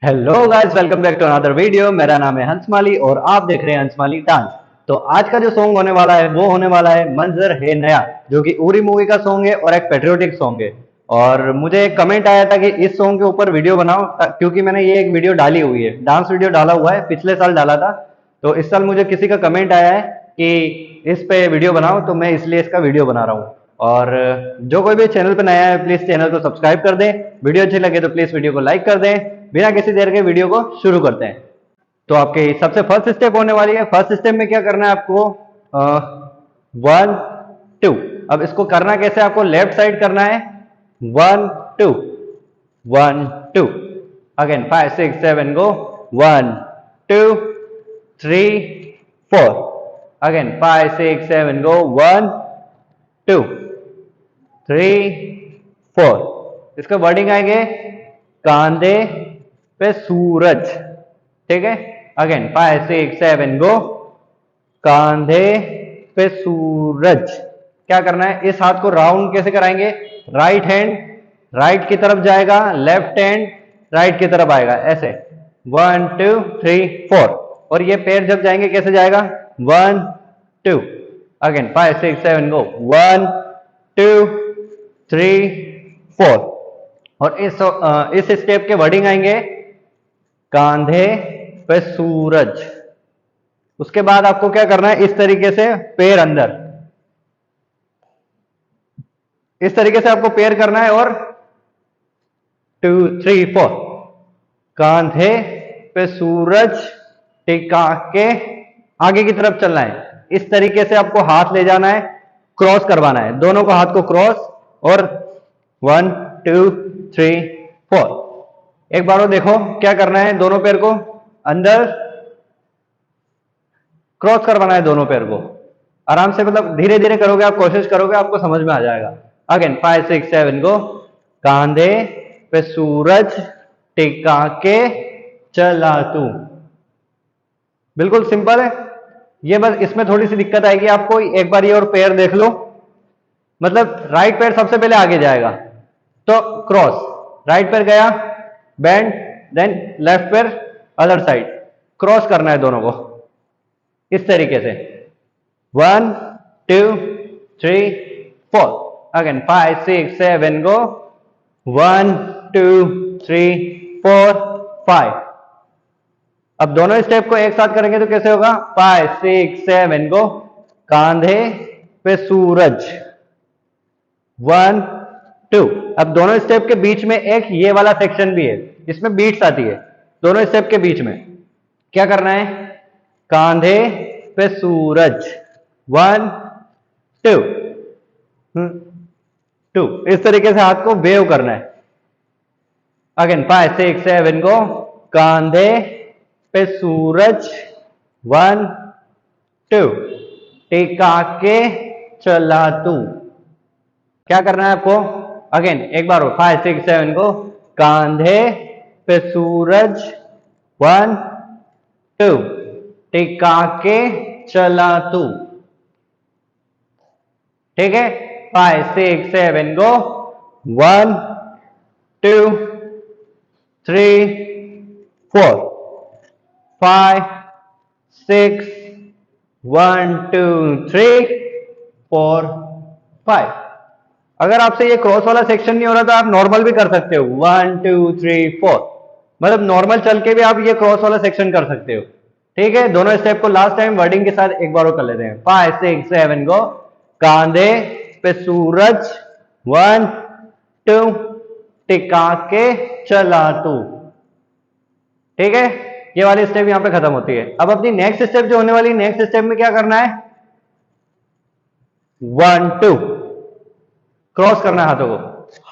Hello guys, welcome back to another video. मेरा नाम है हंसमाली और आप देख रहे हैं हंसमाली डांस। तो आज का जो सॉन्ग होने वाला है वो होने वाला है मंजर है नया, जो कि उरी मूवी का सॉन्ग है और एक पेट्रियोटिक सॉन्ग है। और मुझे एक कमेंट आया था कि इस सॉन्ग के ऊपर वीडियो बनाओ, क्योंकि मैंने ये एक वीडियो डाली हुई है, डांस वीडियो डाला हुआ है, पिछले साल डाला था। तो इस साल मुझे किसी का कमेंट आया है कि इस पे वीडियो बनाओ, तो मैं इसलिए इसका वीडियो बना रहा हूँ। और जो कोई भी चैनल पे नया है प्लीज चैनल को सब्सक्राइब कर दें, वीडियो अच्छी लगे तो प्लीज वीडियो को लाइक कर दें। बिना किसी देर के वीडियो को शुरू करते हैं। तो आपके सबसे फर्स्ट स्टेप होने वाली है। फर्स्ट स्टेप में क्या करना है आपको, 1 2। अब इसको करना कैसे, आपको लेफ्ट साइड करना है, 1 2 1 2। अगेन 5 6 7 गो, 1 2 3 4। अगेन 5 6 7 गो, 1 2 3 4। इसका वर्डिंग आएंगे कांधे पे सूरज। ठीक है, अगेन 5 6 7 गो, कांधे पे सूरज। क्या करना है, इस हाथ को राउंड कैसे कराएंगे, राइट हैंड राइट की तरफ जाएगा, लेफ्ट हैंड राइट की तरफ आएगा, ऐसे 1 2 3 4। और ये पैर जब जाएंगे कैसे जाएगा, 1 2। अगेन 5 6 7 गो, 1 2 3 4। और इस स्टेप के वर्डिंग आएंगे कांधे पे सूरज। उसके बाद आपको क्या करना है, इस तरीके से पैर अंदर, इस तरीके से आपको पैर करना है। और 2 3 4, कांधे पे सूरज टिका के आगे की तरफ चलना है। इस तरीके से आपको हाथ ले जाना है, क्रॉस करवाना है, दोनों को हाथ को क्रॉस। और 1 2 3 4। एक बार और देखो क्या करना है, दोनों पैर को अंदर क्रॉस करवाना है, दोनों पैर को आराम से, मतलब धीरे धीरे करोगे आप, कोशिश करोगे आपको समझ में आ जाएगा। अगेन 5 6 7 गो, कांधे पे सूरज टिका के चला तू। बिल्कुल सिंपल है ये, बस इसमें थोड़ी सी दिक्कत आएगी आपको। एक बार ये और पैर देख लो, मतलब राइट पैर सबसे पहले आगे जाएगा, तो क्रॉस, राइट पैर गया बैंड, देन लेफ्ट पैर अदर साइड, क्रॉस करना है दोनों को इस तरीके से। 1 2 3 4। अगेन 5 6 7 गो, 1 2 3 4 5। अब दोनों स्टेप को एक साथ करेंगे तो कैसे होगा, 5 6 7 गो, कांधे पे सूरज, 1 2। अब दोनों स्टेप के बीच में एक ये वाला सेक्शन भी है, इसमें बीट्स आती है। दोनों स्टेप के बीच में क्या करना है, कांधे पे सूरज, 1 2 इस तरीके से हाथ को वेव करना है। अगेन 5 6 7 गो, कांधे पे सूरज, 1 2, टिका के चला तू। क्या करना है आपको, अगेन एक बार 5 6 7 गो, कांधे पे सूरज, 1 2, टिका के चला तू। ठीक है, 5 6 7 गो, 1 2 3 4, 5 6 1 2 3 4 5। अगर आपसे ये क्रॉस वाला सेक्शन नहीं हो रहा तो आप नॉर्मल भी कर सकते हो, 1 2 3 4, मतलब नॉर्मल चल के भी आप ये क्रॉस वाला सेक्शन कर सकते हो। ठीक है, दोनों स्टेप को लास्ट टाइम वर्डिंग के साथ एक बार और कर लेते हैं। 5 6 7 गो, कांधे पे सूरज, 1 2, टिका के चला तू। ठीक है, ये वाली स्टेप यहां पे खत्म होती है। अब अपनी नेक्स्ट स्टेप जो होने वाली, नेक्स्ट स्टेप में क्या करना है, 1 2, क्रॉस करना है हाथों को,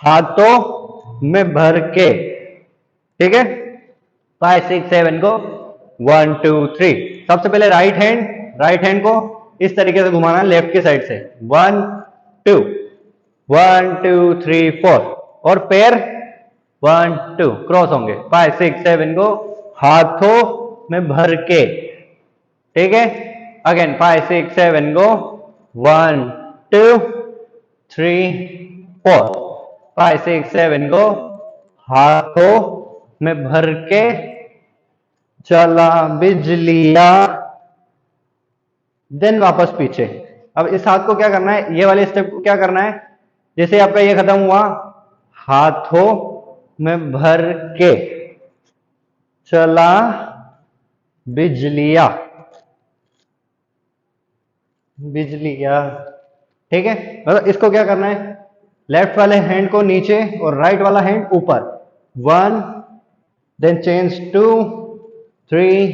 हाथों में भर के। ठीक है, 5 6 7 को, 1 2 3। सबसे पहले राइट हैंड को इस तरीके से घुमाना है लेफ्ट के साइड से, 1 2 1 2 3 4। और पैर 1 2 क्रॉस होंगे, 5 6 7 को हाथों में भर के। ठीक है, अगेन 5 6 7 को, 1 2 3 4। 5 6 7 को हाथों में भर के चला बिजलिया, देन वापस पीछे। अब इस हाथ को क्या करना है, ये वाले स्टेप को क्या करना है, जैसे आपका ये खत्म हुआ, हाथों में भर के चला बिजलिया, बिजलिया, ठीक है। मतलब इसको क्या करना है, लेफ्ट वाले हैंड को नीचे और राइट वाला हैंड ऊपर, 1 देन चेंज 2 3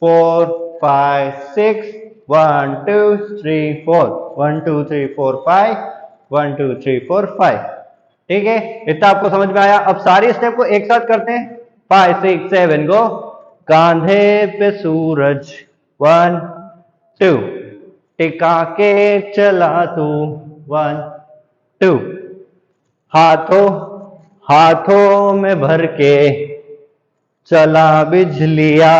4 5 6 1 2 3 4 1 2 3 4 5 1 2 3 4 5, ठीक है। इतना आपको समझ में आया। अब सारी स्टेप को एक साथ करते हैं, 5 6 7 गो। कांधे पे सूरज 1 2, टिका के चला तू 1 2, हाथों हाथों में भर के चला बिजलिया।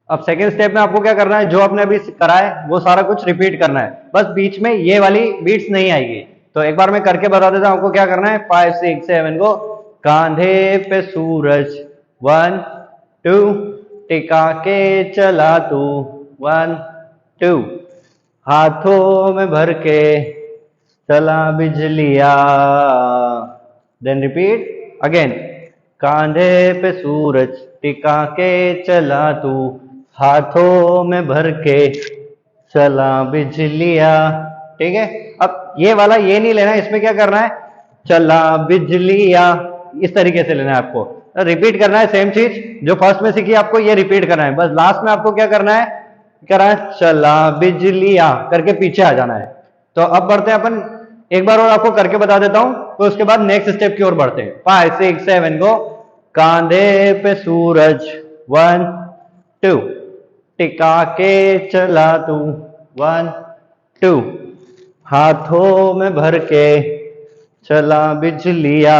अब सेकेंड स्टेप में आपको क्या करना है, जो आपने अभी करा है वो सारा कुछ रिपीट करना है, बस बीच में ये वाली बीट्स नहीं आएगी। तो एक बार मैं करके बता देता हूं आपको क्या करना है, 5 6 7 गो। कांधे पे सूरज 1 2, टिका के चला तू 1 2, हाथों में भर के चला बिजलिया, देन रिपीट अगेन। कांधे पे सूरज टिका के चला तू, हाथों में भर के चला बिजलिया, ठीक है। अब ये वाला ये नहीं लेना, इसमें क्या करना है, चला बिजलिया, इस तरीके से लेना है आपको, रिपीट करना है सेम चीज जो फर्स्ट में सीखी आपको, ये रिपीट करना है। बस लास्ट में आपको क्या करना है, चला बिजलिया करके पीछे आ जाना है। तो अब बढ़ते हैं अपन, एक बार और आपको करके बता देता हूं, तो उसके बाद नेक्स्ट स्टेप की ओर बढ़ते हैं। 5 6 7 गो। कांधे पे सूरज 1 2, टिका के चला तू 1 2, हाथों में भर के चला बिजलिया।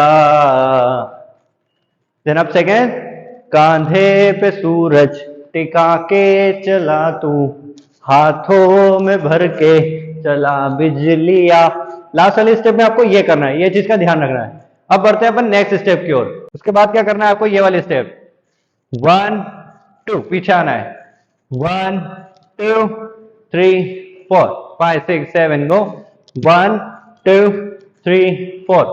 देन अब सेकेंड, कांधे पे सूरज टिका के चला तू, हाथों में भर के चला बिजलिया। लास्ट वाले स्टेप में आपको ये करना है, ये चीज का ध्यान रखना है। अब बढ़ते हैं अपन नेक्स्ट स्टेप की ओर। उसके बाद क्या करना है आपको, ये वाले स्टेप 1 2, पीछे आना है, 1 2 3 4 5 6 7 गो। 1 2 3 4,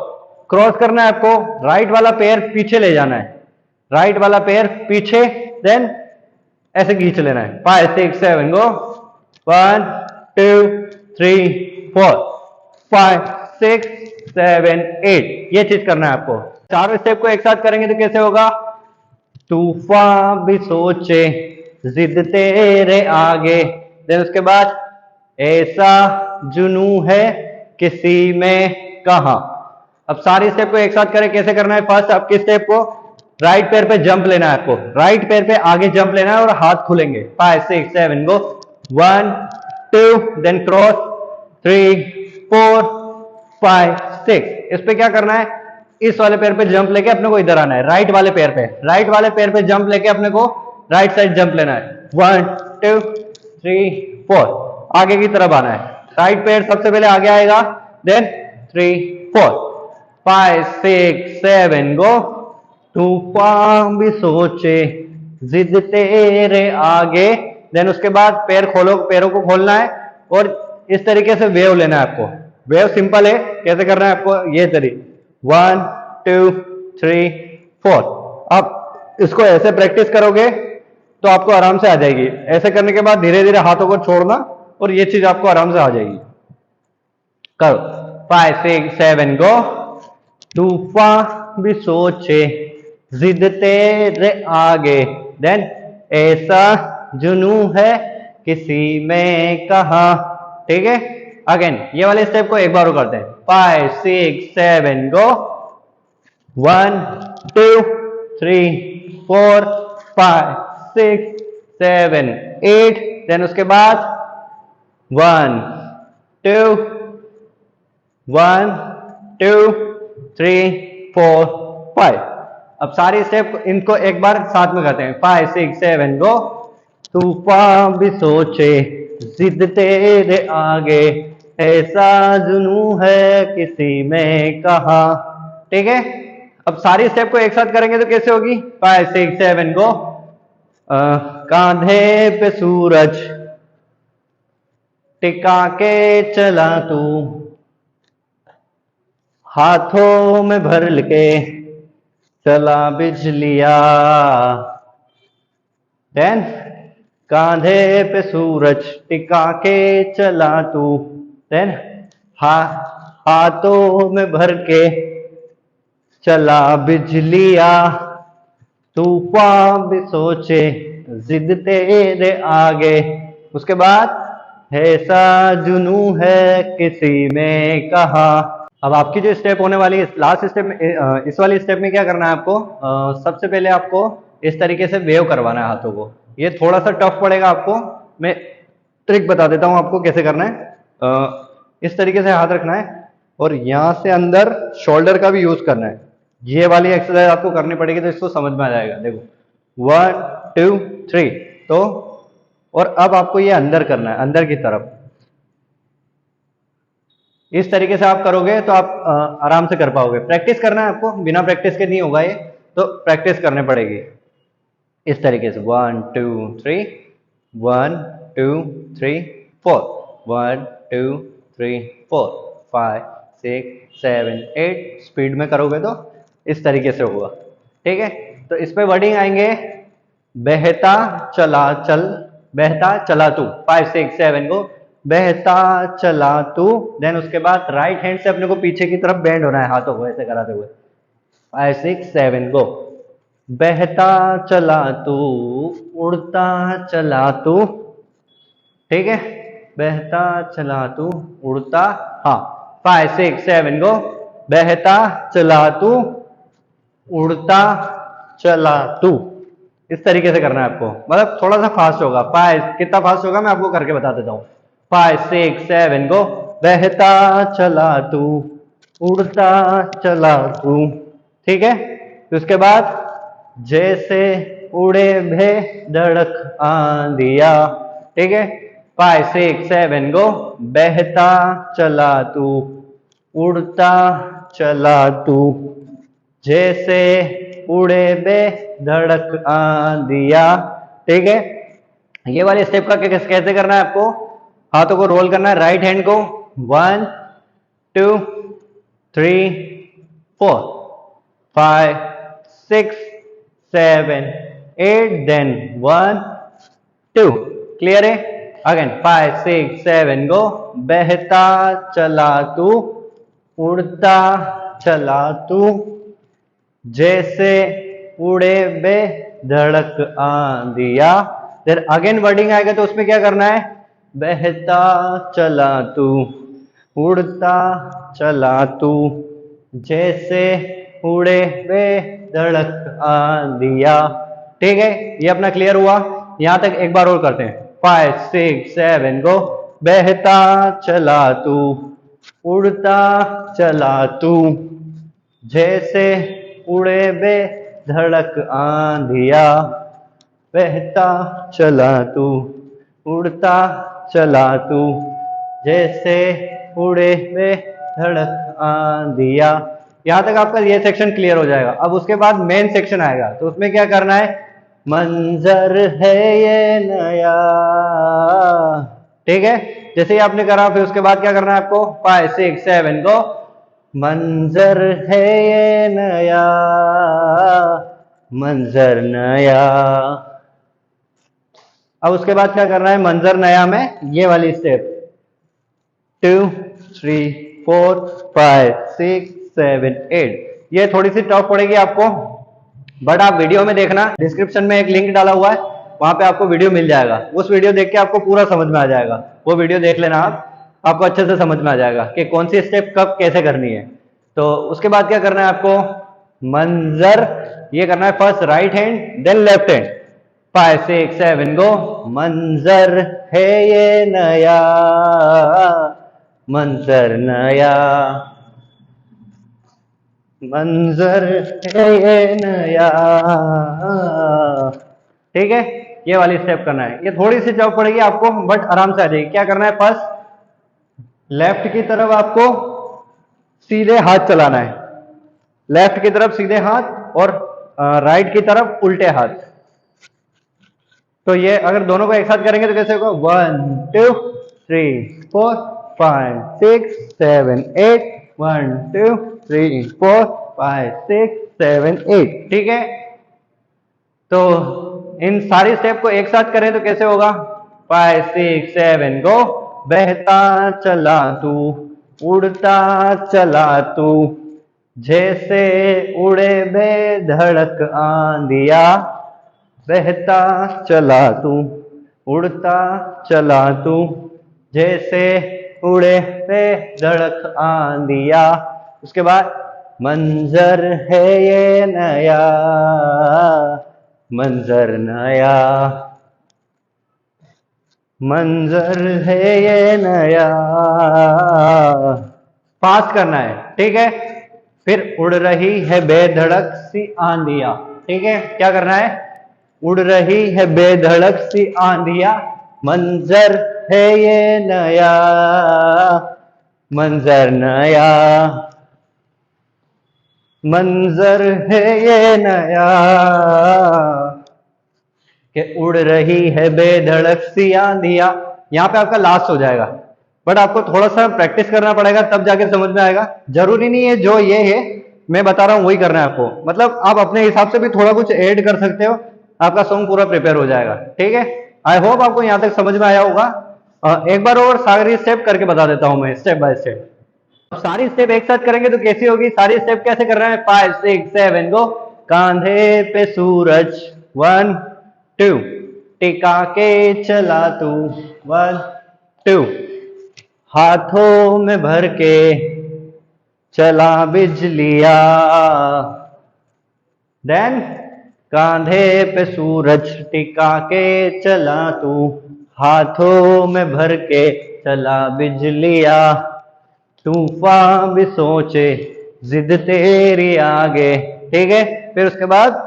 क्रॉस करना है आपको, राइट वाला पैर पीछे ले जाना है, राइट वाला पैर पीछे, देन ऐसे खींच लेना है। 5 6 7 गो। 1 2 3 4 5 6 7 8, ये चीज करना है आपको। चारों स्टेप को एक साथ करेंगे तो कैसे होगा, तूफान भी सोचे जिद तेरे आगे, देन उसके बाद ऐसा जुनू है किसी में कहा। अब सारी स्टेप को एक साथ करें, कैसे करना है, फर्स्ट आपकी स्टेप को राइट पैर पे जंप लेना है आपको, राइट पैर पे आगे जंप लेना है और हाथ खुलेंगे। 5 6 7 गो। 1 2, देन क्रॉस 3 4 5 6। इस पे क्या करना है, इस वाले पैर पे जंप लेके अपने को इधर आना है, राइट वाले पैर पे, राइट वाले पैर पे जंप लेके अपने को राइट साइड जंप लेना है। 1 2 3 4, आगे की तरफ आना है, राइट पैर सबसे पहले आगे आएगा, देन 3 4 5 6 7 गो। तूफान भी सोचे जिद तेरे आगे, देन उसके बाद पैर खोलो, पैरों को खोलना है और इस तरीके से वेव लेना है आपको। वेव सिंपल है, कैसे करना है आपको, ये तरीके 1 2 3 4। अब इसको ऐसे प्रैक्टिस करोगे तो आपको आराम से आ जाएगी। ऐसे करने के बाद धीरे धीरे हाथों को छोड़ना और ये चीज आपको आराम से आ जाएगी। करो 5 6 7 गो। तूफान भी सोचे जिद तेरे आगे, देन ऐसा जुनू है किसी में कहा, ठीक है। अगेन ये वाले स्टेप को एक बार करते हैं। 5 6 7 गो। 1 2 3 4 5 6 7 8, देन उसके बाद 1 2 1 2 3 4 5। अब सारी स्टेप इनको एक बार साथ में करते हैं। 5 6 7 गो। तूफान भी सोचे जिद तेरे आगे, ऐसा जुनू है किसी में कहा, ठीक है। अब सारी स्टेप को एक साथ करेंगे तो कैसे होगी? 5 6 7 गो। कांधे पे सूरज टिका के चला तू, हाथों में भर के चला बिजलिया। देन कांधे पे सूरज टिका के चला तू, देन हाथों में भर के चला बिजलिया। तूफान भी सोचे जिद तेरे आगे। उसके बाद ऐसा जुनू है किसी में कहा। अब आपकी जो स्टेप होने वाली है लास्ट स्टेप में, इस वाली स्टेप में क्या करना है आपको? सबसे पहले आपको इस तरीके से वेव करवाना है हाथों को। ये थोड़ा सा टफ पड़ेगा आपको, मैं ट्रिक बता देता हूं आपको कैसे करना है। इस तरीके से हाथ रखना है और यहां से अंदर शोल्डर का भी यूज करना है। ये वाली एक्सरसाइज आपको करनी पड़ेगी तो इसको समझ में आ जाएगा। देखो 1 2 3 तो, और अब आपको ये अंदर करना है, अंदर की तरफ। इस तरीके से आप करोगे तो आप आराम से कर पाओगे। प्रैक्टिस करना है आपको, बिना प्रैक्टिस के नहीं होगा ये, तो प्रैक्टिस करने पड़ेगी इस तरीके से। 1 2 3 1 2 3 4 1 2 3 4 5 6 7 8। स्पीड में करोगे तो इस तरीके से होगा, ठीक है। तो इस पे वर्डिंग आएंगे बहता चला चल, बहता चला तू। 5 6 7 को बहता चला तू। देन उसके बाद राइट हैंड से अपने को पीछे की तरफ बेंड होना है हाथों को ऐसे कराते हुए। 5 6 7 को बहता चला तू, उड़ता चला तू, ठीक है। बहता चला तू, उड़ता, हाँ 5 6 7 को बहता चला तू, उड़ता चला तू। इस तरीके से करना है आपको, मतलब थोड़ा सा फास्ट होगा। 5 कितना फास्ट होगा मैं आपको करके बता देता हूँ। 5 6 7 को बहता चला तू, उड़ता चला तू, ठीक है। तो उसके बाद जैसे उड़े भे धड़क आंधिया, ठीक है। 5 6 7 को बहता चला तू, उड़ता चला तू, जैसे उड़े बे धड़क आंधिया, ठीक है। ये वाले स्टेप का कैसे करना है आपको? हाथों को रोल करना है, राइट हैंड को 1 2 3 4 5 6 7 8, देन 1 2। क्लियर है? अगेन 5 6 7 को बहता चला तू, उड़ता चला तू, जैसे उड़े बे धड़क आंधिया। फिर अगेन वर्डिंग आएगा तो उसमें क्या करना है? बहता चला तू, उड़ता चला तू, जैसे उड़े बे धड़क आंधिया, ठीक है। ये अपना क्लियर हुआ। यहां तक एक बार और करते हैं। 5 6 7 को बहता चला तू, उड़ता चला तू, जैसे उड़े बे धड़क आंधिया, बहता चला तू, उड़ता चला तू, जैसे उड़े बे धड़क आंधिया। यहां तक आपका ये सेक्शन क्लियर हो जाएगा। अब उसके बाद मेन सेक्शन आएगा तो उसमें क्या करना है? मंजर है ये नया, ठीक है। जैसे ही आपने करा फिर उसके बाद क्या करना है आपको? 5 6 7 को मंजर है ये नया, मंजर नया। अब उसके बाद क्या करना है? मंजर नया में ये वाली स्टेप 2 3 4 5 6 7 8। ये थोड़ी सी टफ पड़ेगी आपको, बट आप वीडियो में देखना, डिस्क्रिप्शन में एक लिंक डाला हुआ है, वहां पे आपको वीडियो मिल जाएगा। उस वीडियो देख के आपको पूरा समझ में आ जाएगा। वो वीडियो देख लेना आपको अच्छे से समझ में आ जाएगा कि कौन सी स्टेप कब कैसे करनी है। तो उसके बाद क्या करना है आपको? मंजर, ये करना है first right hand then left hand. 5 6 7 को मंजर है ये नया, मंजर नया, मंजर है ये नया, ठीक है। ये वाली स्टेप करना है। ये थोड़ी सी टफ पड़ेगी आपको बट आराम से आ जाएगी। क्या करना है? फर्स्ट लेफ्ट की तरफ आपको सीधे हाथ चलाना है, लेफ्ट की तरफ सीधे हाथ और राइट की तरफ उल्टे हाथ। तो ये अगर दोनों को एक साथ करेंगे तो कैसे होगा, 1 2 3 4 5 6 7 8, 1 2 3 4 5 6 7 8। ठीक है, तो इन सारी स्टेप को एक साथ करें तो कैसे होगा, 5 6 7 गो। बहता चला तू, उड़ता चला तू, जैसे उड़े बेधड़क आंधिया। बहता चला तू, उड़ता चला तू, जैसे उड़े बेधड़क आंधिया। उसके बाद मंजर है ये नया, मंजर नया, मंजर है ये नया। पास करना है, ठीक है। फिर उड़ रही है बेधड़क सी आंधिया। ठीक है, क्या करना है, उड़ रही है बेधड़क सी आंधिया, मंजर है ये नया, मंजर नया, मंजर है ये नया। कि उड़ रही है बेधड़क सी आंधिया। यहां पे आपका लास्ट हो जाएगा, बट आपको थोड़ा सा प्रैक्टिस करना पड़ेगा तब जाके समझ में आएगा। जरूरी नहीं है जो ये है मैं बता रहा हूं वही करना है आपको, मतलब आप अपने हिसाब से भी थोड़ा कुछ ऐड कर सकते हो, आपका सॉन्ग पूरा प्रिपेयर हो जाएगा। ठीक है, आई होप आपको यहां तक समझ में आया होगा। एक बार और सारी स्टेप करके बता देता हूं मैं, स्टेप बाय स्टेप। सारी स्टेप एक साथ करेंगे तो कैसी होगी, सारी स्टेप कैसे कर रहे हैं, 5 6 7 गो। कांधे पे सूरज, 1 2, टिका के चला तू, 1 2, हाथों में भर के चला बिजलिया। देन कांधे पे सूरज टिका के चला तू, हाथों में भर के चला बिजलिया। तूफान भी सोचे जिद तेरी आगे। ठीक है, फिर उसके बाद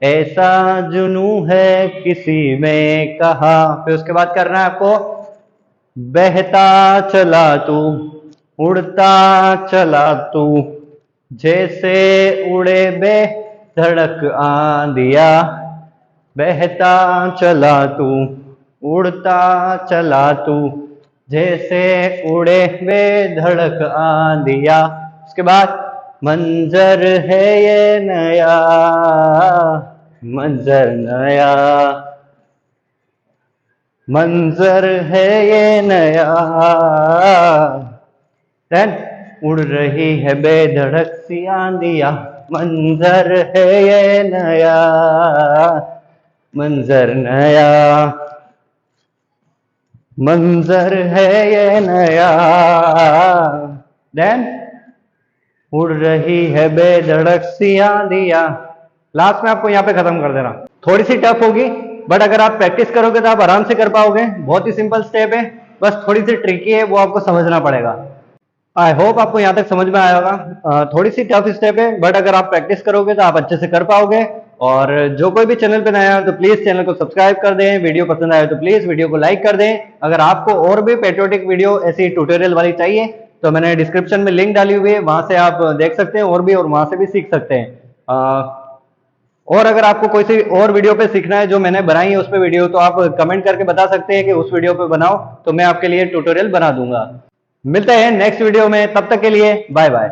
ऐसा जुनू है किसी में कहा। फिर उसके बाद करना है आपको, बहता चला तू, उड़ता चला तू, जैसे उड़े बेधड़क आंधिया। बहता चला तू, उड़ता चला तू, जैसे उड़े बेधड़क आंधिया। उसके बाद मंजर है ये नया, मंजर नया, मंजर है ये नया। देन उड़ रही है बेधड़क सी आंधिया, मंजर है ये नया, मंजर नया, मंजर है ये नया। देन उड़ रही है बेधड़क सी आंधिया। लास्ट में आपको यहाँ पे खत्म कर देना। थोड़ी सी टफ होगी, बट अगर आप प्रैक्टिस करोगे तो आप आराम से कर पाओगे। बहुत ही सिंपल स्टेप है, बस थोड़ी सी ट्रिकी है, वो आपको समझना पड़ेगा। आई होप आपको यहाँ तक समझ में आया होगा। थोड़ी सी टफ स्टेप है, बट अगर आप प्रैक्टिस करोगे तो आप अच्छे से कर पाओगे। और जो कोई भी चैनल पे नया है तो प्लीज चैनल को सब्सक्राइब कर दें, वीडियो पसंद आए तो प्लीज वीडियो को लाइक कर दें। अगर आपको और भी पेट्रियोटिक वीडियो ऐसी ट्यूटोरियल वाली चाहिए तो मैंने डिस्क्रिप्शन में लिंक डाली हुई है, वहां से आप देख सकते हैं और वहां से भी सीख सकते हैं। और अगर आपको कोई सी और वीडियो पे सीखना है जो मैंने बनाई है उस पे वीडियो, तो आप कमेंट करके बता सकते हैं कि उस वीडियो पे बनाओ, तो मैं आपके लिए ट्यूटोरियल बना दूंगा। मिलते हैं नेक्स्ट वीडियो में, तब तक के लिए बाय बाय।